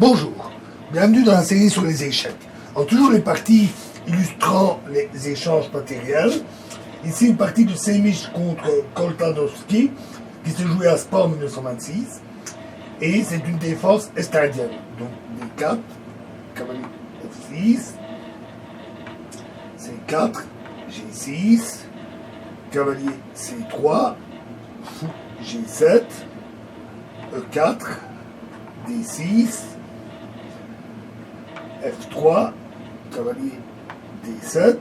Bonjour, bienvenue dans la série sur les échecs. Alors toujours les parties illustrant les échanges matériels. Ici une partie de Semic contre Koltanowski qui se jouait à Spa en 1926. Et c'est une défense est-indienne. Donc D4, cavalier F6, C4, G6, cavalier C3, fou G7, E4, D6, F3, cavalier D7,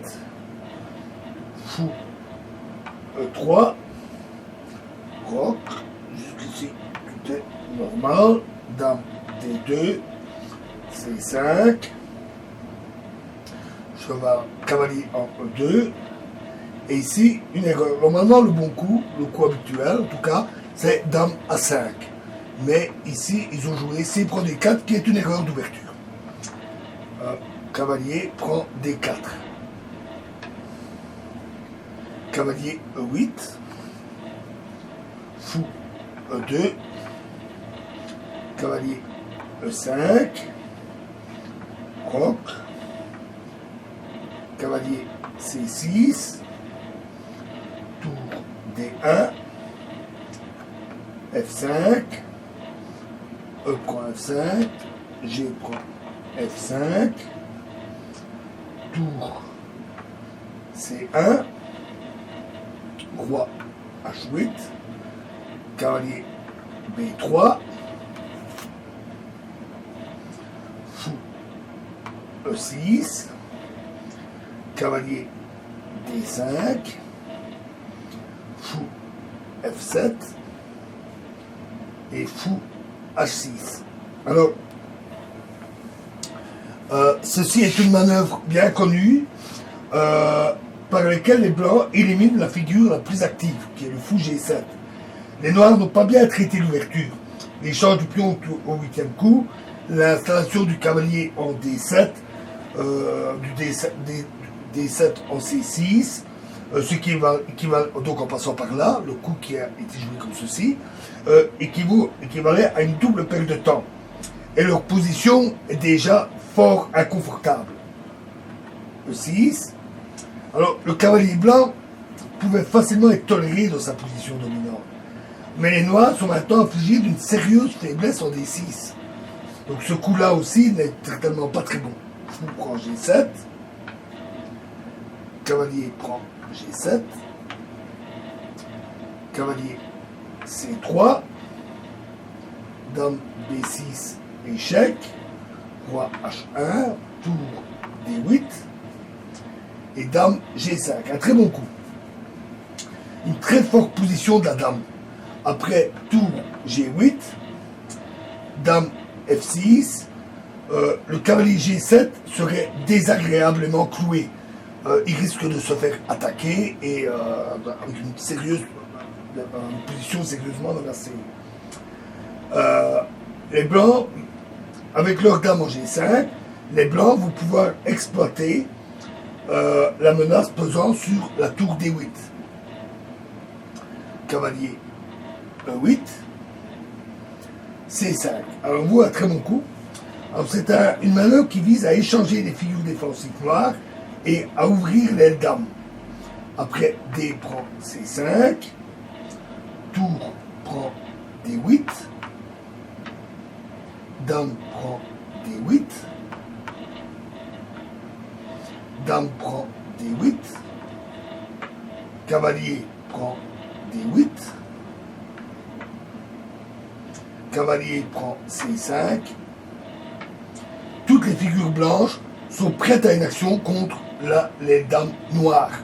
fou E3, roc, jusqu'ici tout est normal, dame D2, C5, cheval, cavalier en E2, et ici une erreur. Normalement le bon coup, le coup habituel en tout cas, c'est dame A5. Mais ici ils ont joué C prend D4 qui est une erreur d'ouverture. Cavalier prend D4. Cavalier E8. Fou E2. Cavalier E5. Roc. Cavalier C6. Tour D1. F5. E prend F5. G prend F5. Tour C1. Roi H8. Cavalier B3. Fou E6. Cavalier D5. Fou F7. Et fou H6. Alors, ceci est une manœuvre bien connue par laquelle les Blancs éliminent la figure la plus active, qui est le fou G7. Les Noirs n'ont pas bien traité l'ouverture. L'échange du pion au 8e coup, l'installation du cavalier en D7, du D7 en C6, ce qui équivalent, donc en passant par là, le coup qui a été joué comme ceci, équivalait à une double perte de temps. Et leur position est déjà fort inconfortable. E6. Alors, le cavalier blanc pouvait facilement être toléré dans sa position dominante. Mais les noirs sont maintenant affligés d'une sérieuse faiblesse en D6. Donc ce coup-là aussi n'est certainement pas très bon. Fou prend G7. Cavalier prend G7. Cavalier C3. Dame B6, échec. Roi H1. Tour D8. Et dame G5. Un très bon coup. Une très forte position de la dame. Après tour G8. Dame F6. Le cavalier G7 serait désagréablement cloué. Il risque de se faire attaquer et avec une position sérieusement menacée. Les blancs, avec leur dame en G5, les blancs vont pouvoir exploiter la menace pesant sur la tour D8. Cavalier E8, C5. Alors on voit un très bon coup. Alors c'est une manœuvre qui vise à échanger les figures défensives noires et à ouvrir l'aile dame. Après D prend C5, tour prend D8, dame prend D8, dame prend D8, cavalier prend D8, cavalier prend C5. Toutes les figures blanches sont prêtes à une action contre les dames noires.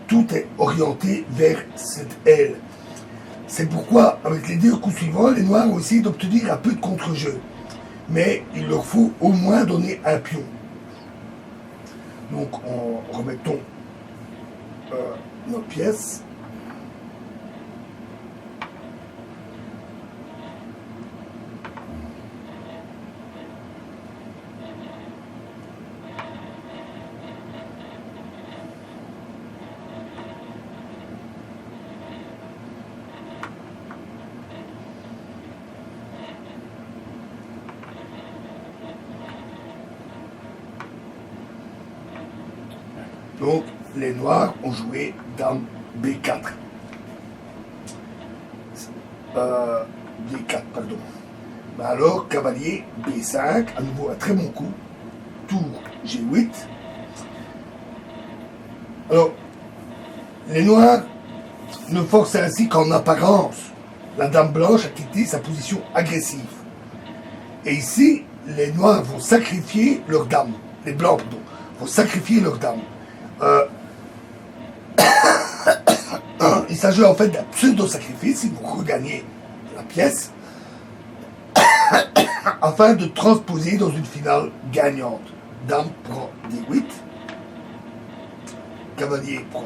Tout est orienté vers cette aile. C'est pourquoi, avec les deux coups suivants, les noirs ont essayé d'obtenir un peu de contre-jeu. Mais il leur faut au moins donner un pion. Donc, remettons nos pièces. Donc, les noirs ont joué dame B4. D4, pardon. Mais alors, cavalier B5, à nouveau un très bon coup. Tour G8. Alors, les noirs ne forcent ainsi qu'en apparence la dame blanche à quitter sa position agressive. Et ici, les noirs vont sacrifier leur dame. Les blancs, pardon, vont sacrifier leur dame. Il s'agit en fait d'un pseudo-sacrifice, ils vont regagner la pièce afin de transposer dans une finale gagnante. Dame prend D8, cavalier prend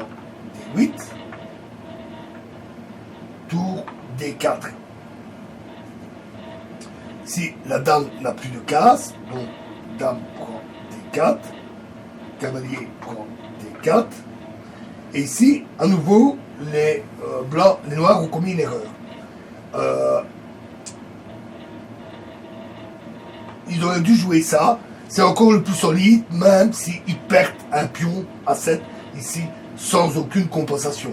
D8, tour D4. Si la dame n'a plus de casse, donc dame prend D4, cavalier prend D4, et ici, à nouveau, les blancs, les noirs ont commis une erreur. Ils auraient dû jouer ça. C'est encore le plus solide, même s'ils perdent un pion à 7 ici, sans aucune compensation.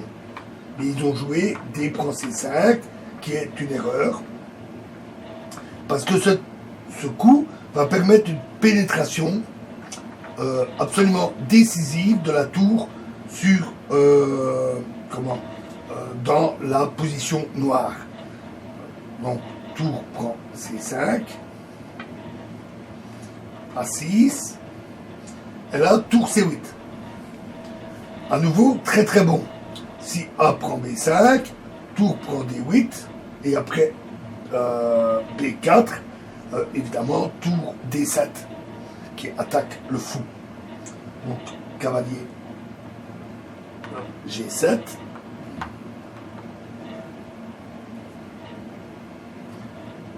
Mais ils ont joué D prend C5, qui est une erreur. Parce que ce coup va permettre une pénétration absolument décisive de la tour sur dans la position noire. Donc tour prend C5, A6, et là tour C8. À nouveau très très bon. Si A prend B5, tour prend D8, et après B4, évidemment tour D7 qui attaque le fou. Donc cavalier G7,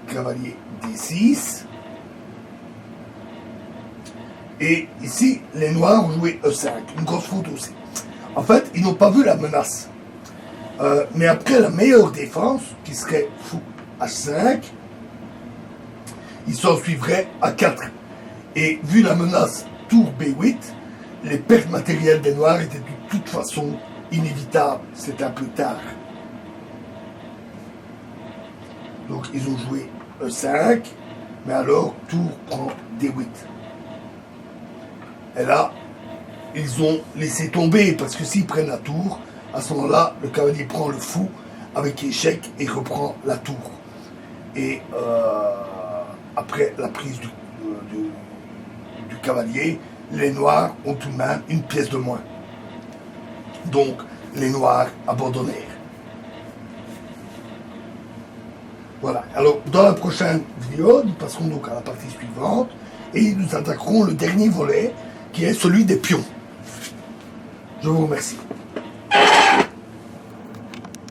cavalier D6, et ici les noirs ont joué E5, une grosse faute aussi. En fait, ils n'ont pas vu la menace. Mais après la meilleure défense, qui serait fou H5, il s'en suivrait A4. Et vu la menace tour B8, les pertes matérielles des noirs étaient de toute façon inévitables. C'est un peu tard. Donc ils ont joué E5, mais alors tour prend D8. Et là, ils ont laissé tomber, parce que s'ils prennent la tour, à ce moment-là, le cavalier prend le fou avec échec et reprend la tour. Et après la prise du cavalier, les noirs ont tout de même une pièce de moins. Donc, les noirs abandonnèrent. Voilà. Alors, dans la prochaine vidéo, nous passerons donc à la partie suivante et nous attaquerons le dernier volet, qui est celui des pions. Je vous remercie.